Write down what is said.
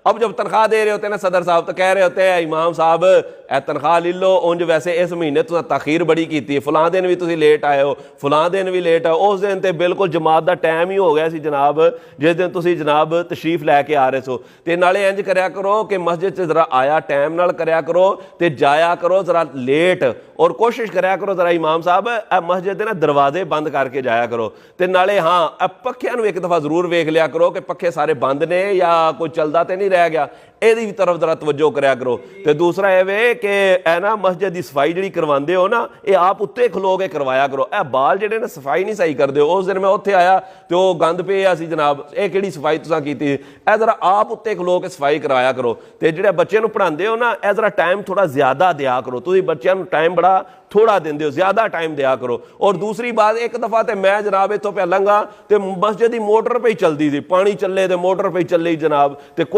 अब जब तनख्वाह दे रहे होते हैं ना सदर साहब, तो कह रहे होते हैं इमाम साहब ए तनख्वाह ले लो, उंज वैसे इस महीने तुम तखीर बड़ी की है, फलां दिन भी तुम लेट आए हो, फलां दिन भी लेट आओ। उस दिन तो बिल्कुल जमात का टाइम ही हो गया सी जनाब, जिस दिन तुम जनाब तशरीफ लैके आ रहे सो। तो नाले इंज करया करो कि मस्जिद च जरा आया टाइम नाल करया करो, तो जाया करो जरा लेट, और कोशिश करया करो जरा इमाम साहब मस्जिद के ना दरवाजे बंद करके जाया करो। तो नाले हाँ पक्खियां नूं एक दफ़ा जरूर वेख लिया करो कि पक्खे सारे बंद ने या कोई चलता तो नहीं रह गया, ਇਹਦੀ भी तरफ जरा तवज्जो करा करो। तो दूसरा ये वे कि ए ना मस्जिद की सफाई जी करवाते हो ना, ये आप उत्ते खलो के करवाया करो। ए बाल जेडे ना सफाई नहीं सही करते हो। उस दिन मैं उत्थे आया तो गंद पिया सी जनाब, ये किहड़ी सफाई तुसां कीती, ए जरा आप उत्ते खलो के सफाई करवाया करो। तो जिहड़े बच्चे नूं पढ़ाते हो ना, ए जरा टाइम थोड़ा ज़्यादा दिया करो, तुसीं बच्चों नूं टाइम बड़ा थोड़ा देंदे हो, ज़्यादा टाइम दिया करो। और दूसरी बात, एक दफ़ा तो मैं जनाब इतों पे लंघा तो मस्जिद की मोटर पे ही चलती थी, पानी चले तो मोटर पे ही चले जनाब, तो